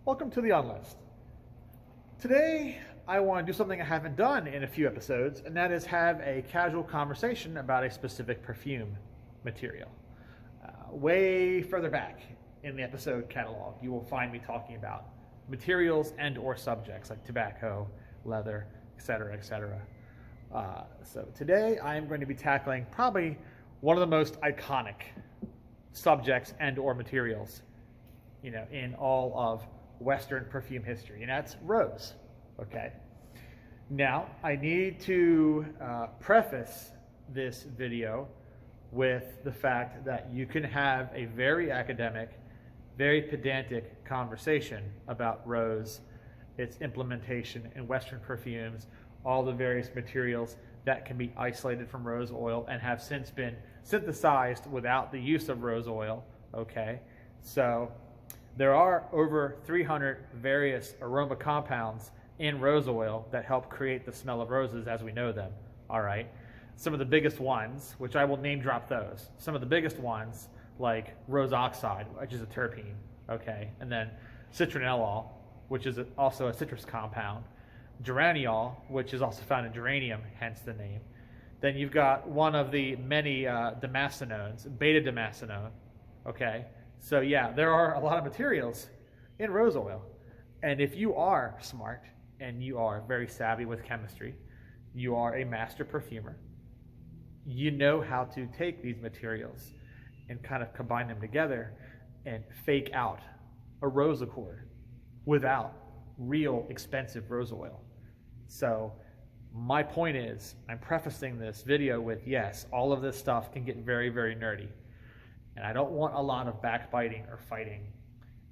Welcome to the On List. Today, I want to do something I haven't done in a few episodes, and that is have a casual conversation about a specific perfume material. Way further back in the episode catalog, you will find me talking about materials and or subjects like tobacco, leather, etc., etc. So today, I am going to be tackling probably one of the most iconic subjects and or materials, in all of Western perfume history, and that's rose. Okay. Now, I need to preface this video with the fact that you can have a very academic, very pedantic conversation about rose, its implementation in Western perfumes, all the various materials that can be isolated from rose oil and have since been synthesized without the use of rose oil. Okay. So there are over 300 various aroma compounds in rose oil that help create the smell of roses as we know them. All right. Some of the biggest ones, which I will name drop those. Some of the biggest ones like rose oxide, which is a terpene. Okay. And then citronellol, which is also a citrus compound. Geraniol, which is also found in geranium, hence the name. Then you've got one of the many damascenones, beta-damascenone. Okay. So yeah, there are a lot of materials in rose oil. And if you are smart and you are very savvy with chemistry, you are a master perfumer, you know how to take these materials and kind of combine them together and fake out a rose accord without real expensive rose oil. So my point is, I'm prefacing this video with, yes, all of this stuff can get very, very nerdy. And I don't want a lot of backbiting or fighting.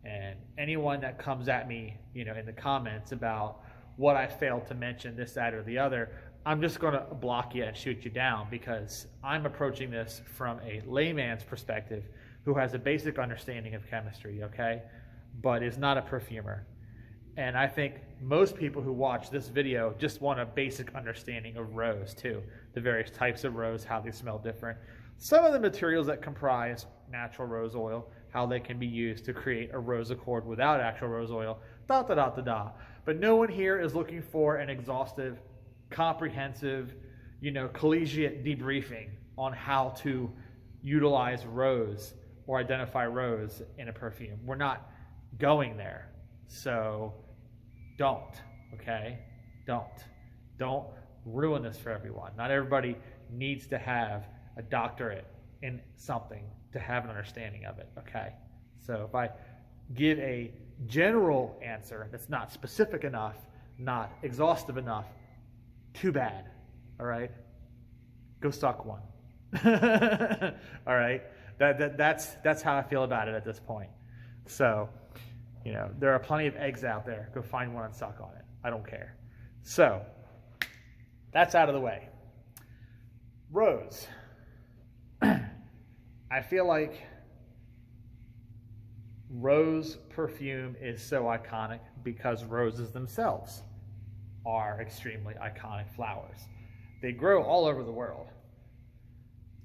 And anyone that comes at me, in the comments about what I failed to mention, this, that, or the other, I'm just going to block you and shoot you down because I'm approaching this from a layman's perspective who has a basic understanding of chemistry, okay, but is not a perfumer. And I think most people who watch this video just want a basic understanding of rose too, the various types of rose, how they smell different. Some of the materials that comprise natural rose oil, how they can be used to create a rose accord without actual rose oil, But no one here is looking for an exhaustive, comprehensive, collegiate debriefing on how to utilize rose or identify rose in a perfume. We're not going there. So don't, okay? Don't ruin this for everyone. Not everybody needs to have a doctorate in something to have an understanding of it, okay? So if I give a general answer that's not specific enough, not exhaustive enough, too bad, all right? Go suck one. All right? That's how I feel about it at this point. So, there are plenty of eggs out there. Go find one and suck on it. I don't care. So, that's out of the way. Rose. I feel like rose perfume is so iconic because roses themselves are extremely iconic flowers. They grow all over the world.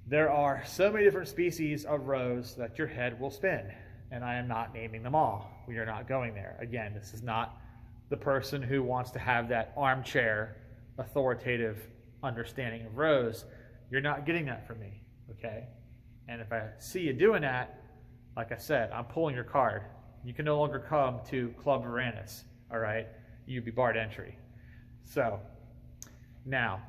There are so many different species of rose that your head will spin, and I am not naming them all. We are not going there. Again, this is not the person who wants to have that armchair authoritative understanding of rose. You're not getting that from me, okay? And if I see you doing that, like I said, I'm pulling your card. You can no longer come to Club Varanis, all right? You'd be barred entry. So, now,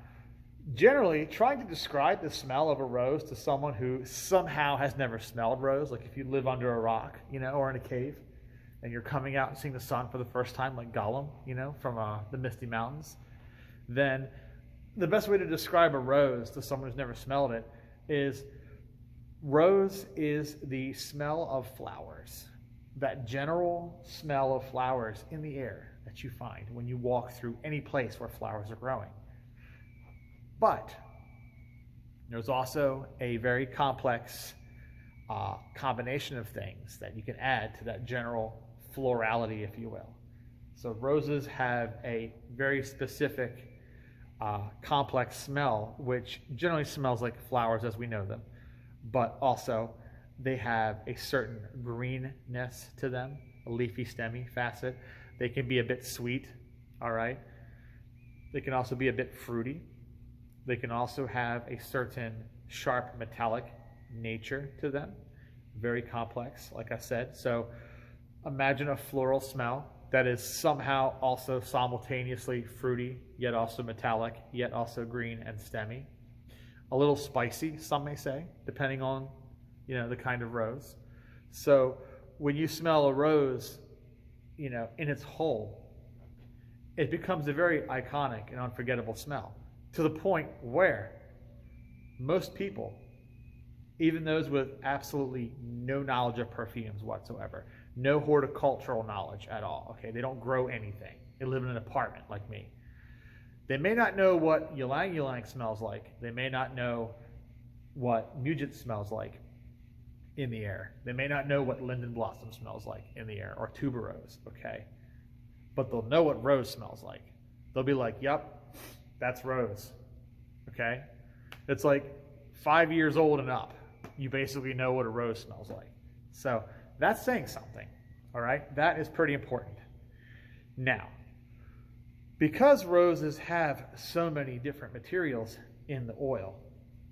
generally, trying to describe the smell of a rose to someone who somehow has never smelled rose, like if you live under a rock, or in a cave, and you're coming out and seeing the sun for the first time, like Gollum, from the Misty Mountains, then the best way to describe a rose to someone who's never smelled it is rose is the smell of flowers, that general smell of flowers in the air that you find when you walk through any place where flowers are growing. But there's also a very complex combination of things that you can add to that general florality, if you will. So roses have a very specific complex smell, which generally smells like flowers as we know them, but also they have a certain greenness to them a leafy stemmy facet. They can be a bit sweet, all right? They can also be a bit fruity. They can also have a certain sharp metallic nature to them. Very complex, like I said. So imagine a floral smell that is somehow also simultaneously fruity, yet also metallic, yet also green and stemmy. A little spicy, some may say, depending on, the kind of rose. So when you smell a rose, in its whole, it becomes a very iconic and unforgettable smell, to the point where most people, even those with absolutely no knowledge of perfumes whatsoever, no horticultural knowledge at all, okay, they don't grow anything, they live in an apartment like me, they may not know what ylang ylang smells like, they may not know what muget smells like in the air, they may not know what linden blossom smells like in the air, or tuberose, okay, but they'll know what rose smells like. They'll be like, yep, that's rose, okay? It's like 5 years old and up, you basically know what a rose smells like. So that's saying something, all right? That is pretty important. Now, because roses have so many different materials in the oil,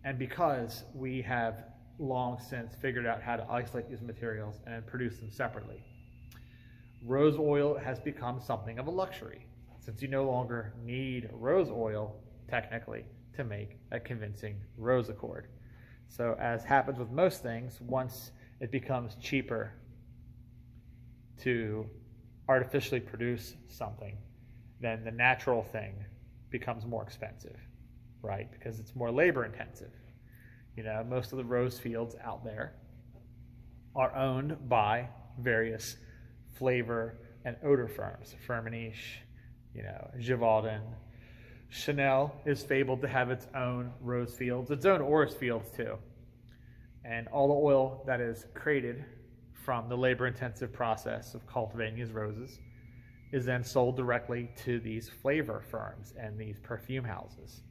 and because we have long since figured out how to isolate these materials and produce them separately, rose oil has become something of a luxury, since you no longer need rose oil, technically, to make a convincing rose accord. So as happens with most things, once it becomes cheaper to artificially produce something, then the natural thing becomes more expensive, right? Because it's more labor intensive. Most of the rose fields out there are owned by various flavor and odor firms. Firmenich, Givaudan. Chanel is fabled to have its own rose fields, its own orris fields too. And all the oil that is created from the labor-intensive process of cultivating these roses is then sold directly to these flavor firms and these perfume houses.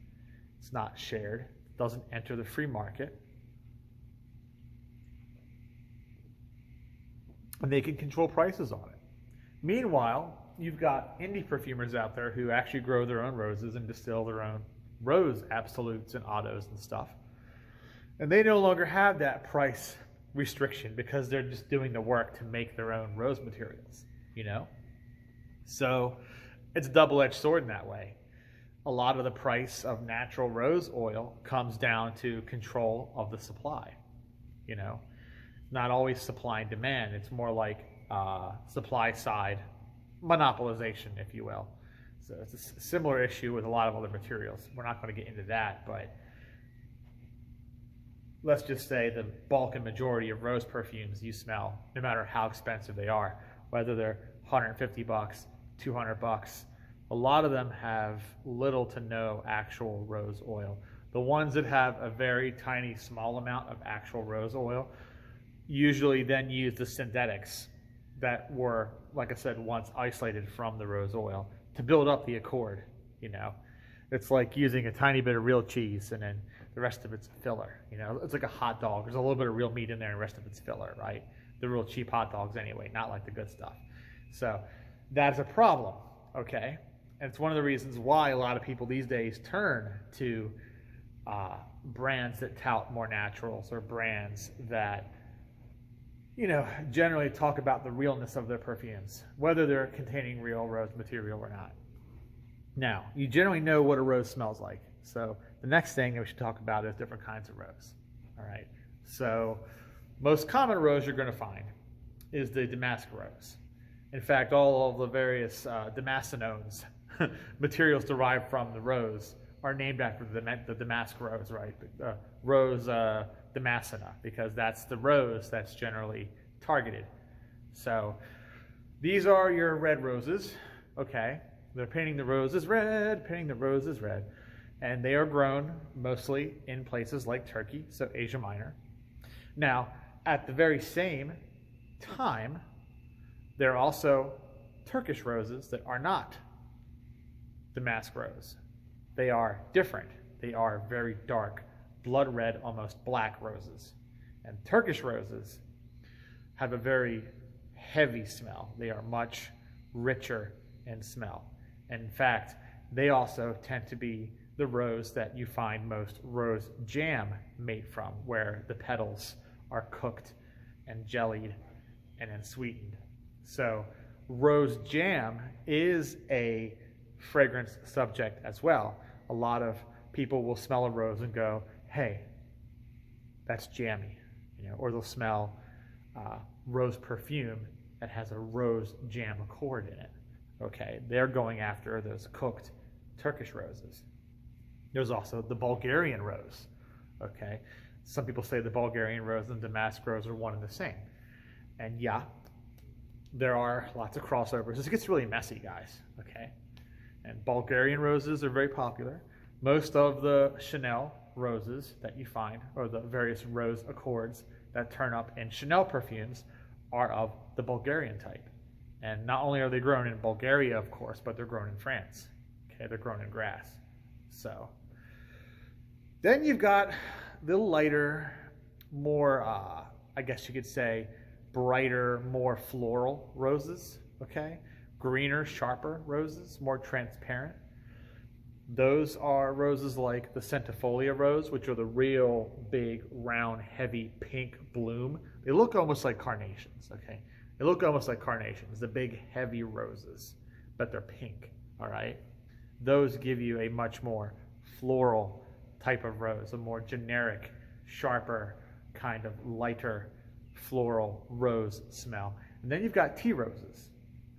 It's not shared, doesn't enter the free market. And they can control prices on it. Meanwhile, you've got indie perfumers out there who actually grow their own roses and distill their own rose absolutes and autos and stuff. And they no longer have that price restriction because they're just doing the work to make their own rose materials, So it's a double-edged sword in that way. A lot of the price of natural rose oil comes down to control of the supply, Not always supply and demand. It's more like supply side monopolization, if you will. So it's a similar issue with a lot of other materials. We're not going to get into that, but let's just say the bulk and majority of rose perfumes you smell, no matter how expensive they are, whether they're $150, $200, a lot of them have little to no actual rose oil. The ones that have a very tiny, small amount of actual rose oil usually then use the synthetics that were, like I said, once isolated from the rose oil to build up the accord, It's like using a tiny bit of real cheese and then the rest of it's filler, It's like a hot dog. There's a little bit of real meat in there and the rest of it's filler, right? The real cheap hot dogs anyway, not like the good stuff. So that's a problem, okay? And it's one of the reasons why a lot of people these days turn to brands that tout more naturals, or brands that generally talk about the realness of their perfumes, whether they're containing real rose material or not. Now, you generally know what a rose smells like. So the next thing that we should talk about is different kinds of rose. All right. So most common rose you're going to find is the damask rose. In fact, all of the various damascenones, materials derived from the rose, are named after the damask rose, right? Rose damascena, because that's the rose that's generally targeted. So these are your red roses, okay? They're painting the roses red, painting the roses red. And they are grown mostly in places like Turkey, so Asia Minor. Now, at the very same time, there are also Turkish roses that are not damask rose. They are different. They are very dark, blood red, almost black roses. And Turkish roses have a very heavy smell. They are much richer in smell. And in fact, they also tend to be the rose that you find most rose jam made from, where the petals are cooked and jellied and then sweetened. So rose jam is a fragrance subject as well. A lot of people will smell a rose and go, hey, that's jammy, or they'll smell rose perfume that has a rose jam accord in it. Okay, they're going after those cooked Turkish roses. There's also the Bulgarian rose. Okay, some people say the Bulgarian rose and Damask rose are one and the same. And yeah, there are lots of crossovers. This gets really messy, guys. Okay, and Bulgarian roses are very popular. Most of the Chanel roses that you find, or the various rose accords that turn up in Chanel perfumes, are of the Bulgarian type. And not only are they grown in Bulgaria, of course, but they're grown in France. Okay, they're grown in grass. So then you've got the lighter, more, I guess you could say, brighter, more floral roses. Okay, greener, sharper roses, more transparent. Those are roses like the Centifolia rose, which are the real big, round, heavy pink bloom. They look almost like carnations, okay? They look almost like carnations, the big, heavy roses, but they're pink, all right? Those give you a much more floral type of rose, a more generic, sharper, kind of lighter, floral rose smell. And then you've got tea roses,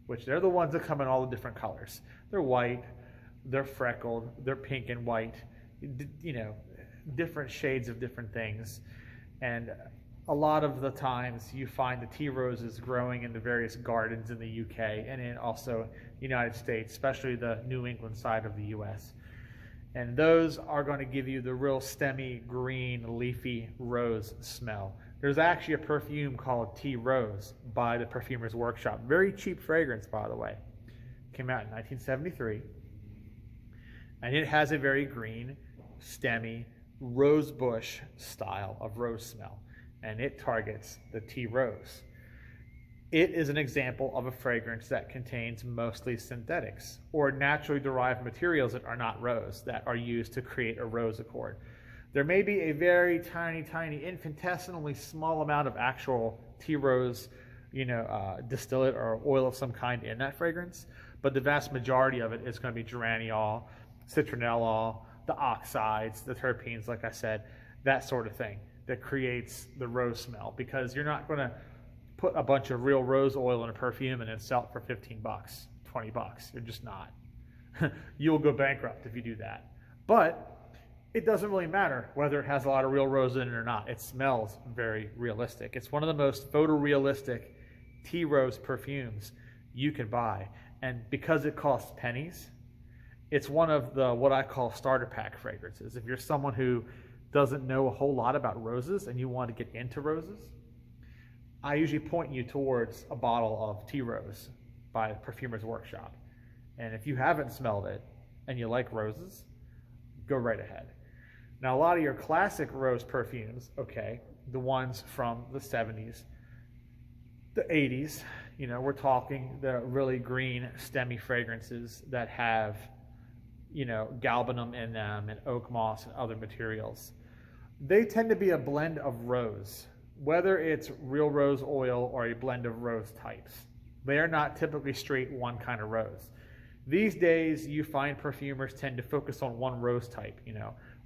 which they're the ones that come in all the different colors. They're white, they're freckled, they're pink and white, different shades of different things. And a lot of the times you find the tea roses growing in the various gardens in the UK and in also United States, especially the New England side of the US. And those are going to give you the real stemmy, green, leafy rose smell. There's actually a perfume called Tea Rose by the Perfumer's Workshop. Very cheap fragrance, by the way. Came out in 1973. And it has a very green, stemmy, rose bush style of rose smell. And it targets the tea rose. It is an example of a fragrance that contains mostly synthetics or naturally derived materials that are not rose, that are used to create a rose accord. There may be a very tiny, tiny, infinitesimally small amount of actual tea rose, distillate or oil of some kind in that fragrance, but the vast majority of it is going to be geraniol, citronellol, the oxides, the terpenes, like I said, that sort of thing that creates the rose smell, because you're not going to put a bunch of real rose oil in a perfume and then sell it for $15, $20. You're just not. You will go bankrupt if you do that. But it doesn't really matter whether it has a lot of real rose in it or not. It smells very realistic. It's one of the most photorealistic tea rose perfumes you can buy. And because it costs pennies, it's one of the what I call starter pack fragrances. If you're someone who doesn't know a whole lot about roses and you want to get into roses, I usually point you towards a bottle of Tea Rose by Perfumer's Workshop. And if you haven't smelled it and you like roses, go right ahead. Now, a lot of your classic rose perfumes, okay, the ones from the 70s, the 80s, we're talking the really green, stemmy fragrances that have, galbanum in them and oak moss and other materials. They tend to be a blend of rose, whether it's real rose oil or a blend of rose types. They are not typically straight one kind of rose. These days, you find perfumers tend to focus on one rose type,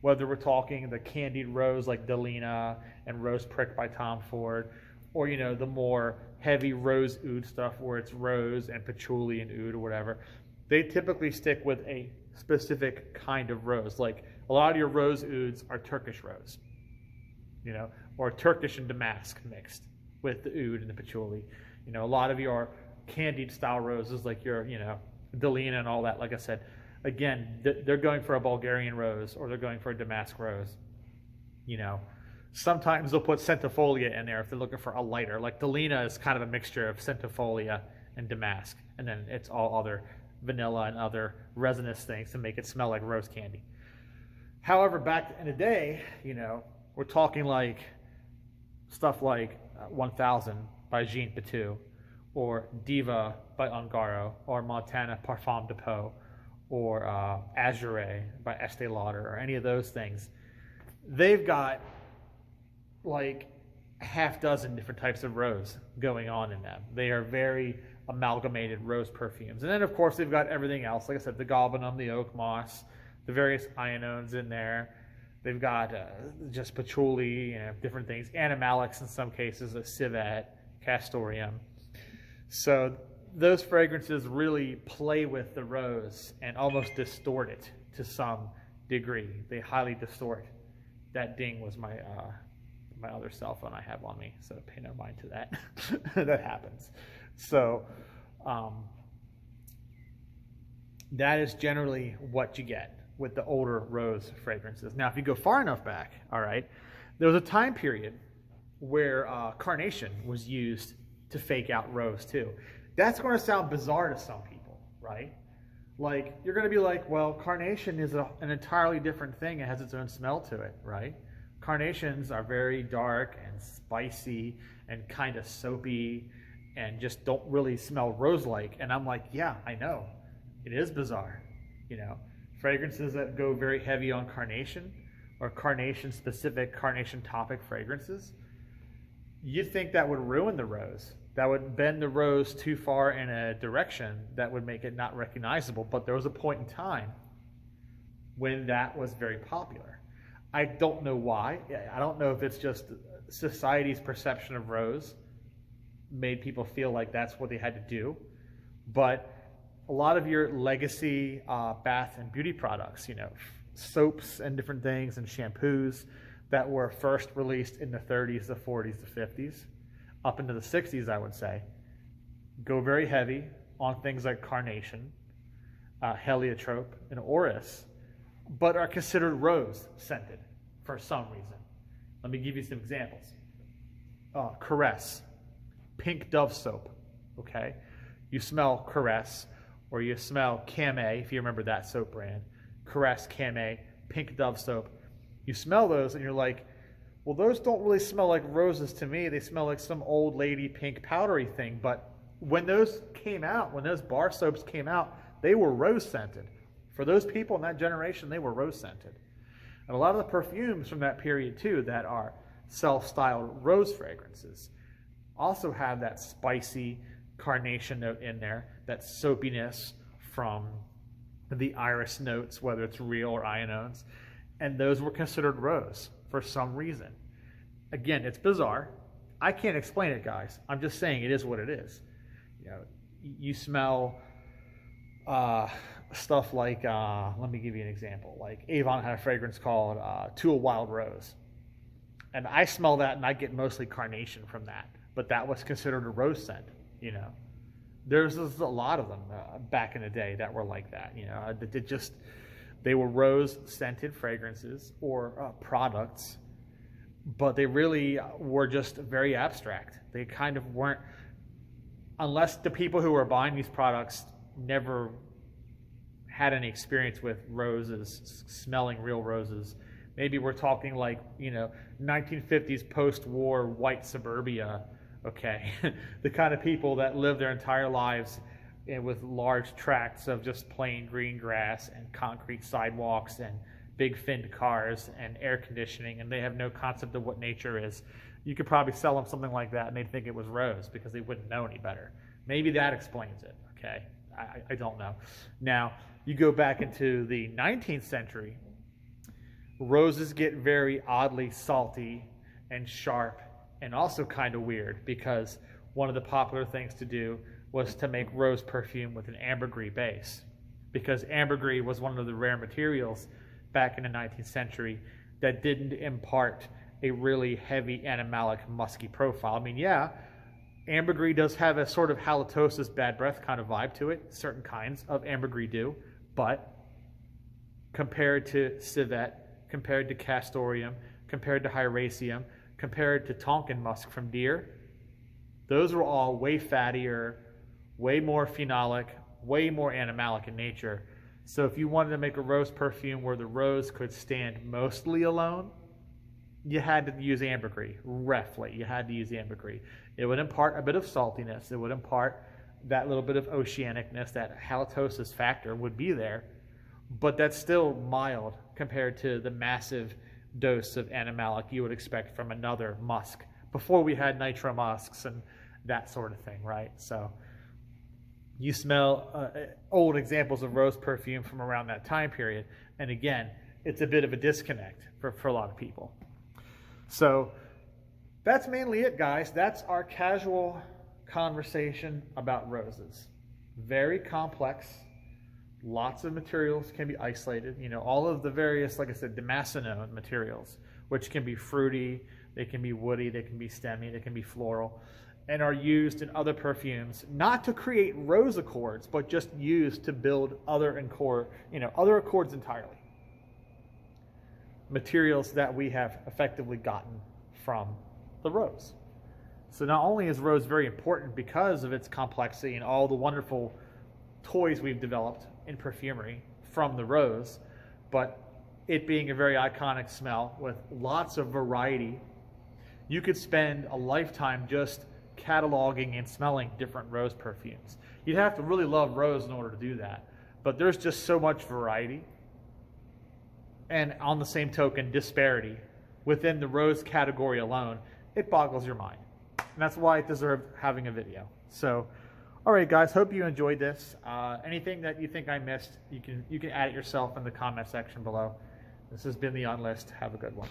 whether we're talking the candied rose like Delina and Rose Prick by Tom Ford, or, the more heavy rose oud stuff where it's rose and patchouli and oud or whatever. They typically stick with a specific kind of rose. Like a lot of your rose ouds are Turkish rose, or Turkish and Damask mixed with the oud and the patchouli. A lot of your candied style roses like your, Delina and all that, like I said, again, they're going for a Bulgarian rose or they're going for a Damask rose. Sometimes they'll put Centifolia in there if they're looking for a lighter. Like Delina is kind of a mixture of Centifolia and Damask, and then it's all other vanilla and other resinous things to make it smell like rose candy. However, back in the day, we're talking like stuff like 1000 by Jean Patou, or Diva by Ungaro, or Montana Parfum de Peau, or Azure by Estee Lauder, or any of those things, they've got like half dozen different types of rose going on in them. They are very amalgamated rose perfumes. And then, of course, they've got everything else. Like I said, the galbanum, the oak moss, the various ionones in there. They've got just patchouli, different things, animalics in some cases, a civet, castoreum. So those fragrances really play with the rose and almost distort it to some degree. They highly distort. That ding was my my other cell phone I have on me, so pay no mind to that. That happens. So that is generally what you get with the older rose fragrances. Now, if you go far enough back, all right, there was a time period where carnation was used to fake out rose too. That's going to sound bizarre to some people, right? Like, you're going to be like, well, carnation is an entirely different thing. It has its own smell to it, right? Carnations are very dark and spicy and kind of soapy and just don't really smell rose-like. And I'm like, yeah, I know. It is bizarre, Fragrances that go very heavy on carnation or carnation-specific, carnation-topic fragrances, you'd think that would ruin the rose. That would bend the rose too far in a direction that would make it not recognizable. But there was a point in time when that was very popular. I don't know why. I don't know if it's just society's perception of rose made people feel like that's what they had to do. But a lot of your legacy bath and beauty products, soaps and different things and shampoos that were first released in the 30s, the 40s, the 50s, up into the 60s, I would say, go very heavy on things like carnation, heliotrope, and orris, but are considered rose scented for some reason. Let me give you some examples. Caress, pink Dove soap, okay? You smell Caress, or you smell Camay, if you remember that soap brand. Caress, Camay, pink Dove soap. You smell those and you're like, well, those don't really smell like roses to me. They smell like some old lady pink powdery thing. But when those came out, when those bar soaps came out, they were rose scented. For those people in that generation, they were rose scented. And a lot of the perfumes from that period too that are self-styled rose fragrances also have that spicy carnation note in there, that soapiness from the iris notes, whether it's real or ionones, and those were considered rose for some reason. Again, it's bizarre. I can't explain it, guys. I'm just saying it is what it is. You smell stuff like, let me give you an example. Like Avon had a fragrance called Tulle Wild Rose. And I smell that and I get mostly carnation from that. But that was considered a rose scent, There's a lot of them back in the day that were like that, they were rose-scented fragrances or products, but they really were just very abstract. They kind of weren't, unless the people who were buying these products never had any experience with roses, smelling real roses. Maybe we're talking like, 1950s post-war white suburbia, okay? The kind of people that live their entire lives with large tracts of just plain green grass and concrete sidewalks and big finned cars and air conditioning, and they have no concept of what nature is. You could probably sell them something like that and they'd think it was rose because they wouldn't know any better. Maybe that explains it, okay? I don't know. Now, you go back into the 19th century, roses get very oddly salty and sharp and also kind of weird because one of the popular things to do was to make rose perfume with an ambergris base, because ambergris was one of the rare materials back in the 19th century that didn't impart a really heavy animalic musky profile. I mean, yeah, ambergris does have a sort of halitosis, bad breath kind of vibe to it. Certain kinds of ambergris do, but compared to civet, compared to castoreum, compared to hyraceum, compared to Tonkin musk from deer, those were all way fattier, way more phenolic, way more animalic in nature. So if you wanted to make a rose perfume where the rose could stand mostly alone, you had to use ambergris, roughly. You had to use ambergris. It would impart a bit of saltiness. It would impart that little bit of oceanicness, that halitosis factor would be there, but that's still mild compared to the massive dose of animalic you would expect from another musk before we had nitro musks and that sort of thing, right? So you smell old examples of rose perfume from around that time period, and again, it's a bit of a disconnect for a lot of people. So that's mainly it, guys. That's our casual conversation about roses. Very complex. Lots of materials can be isolated. You know, all of the various, like I said, damascenone materials, which can be fruity, they can be woody, they can be stemmy, they can be floral, and are used in other perfumes, not to create rose accords, but just used to build other accords entirely. Materials that we have effectively gotten from the rose. So not only is rose very important because of its complexity and all the wonderful toys we've developed in perfumery from the rose, but it being a very iconic smell with lots of variety. You could spend a lifetime just cataloging and smelling different rose perfumes. You'd have to really love rose in order to do that, but there's just so much variety. And on the same token, disparity within the rose category alone, it boggles your mind. And that's why it deserved having a video. So, all right, guys, hope you enjoyed this. Anything that you think I missed, you can add it yourself in the comment section below. This has been the On List. Have a good one.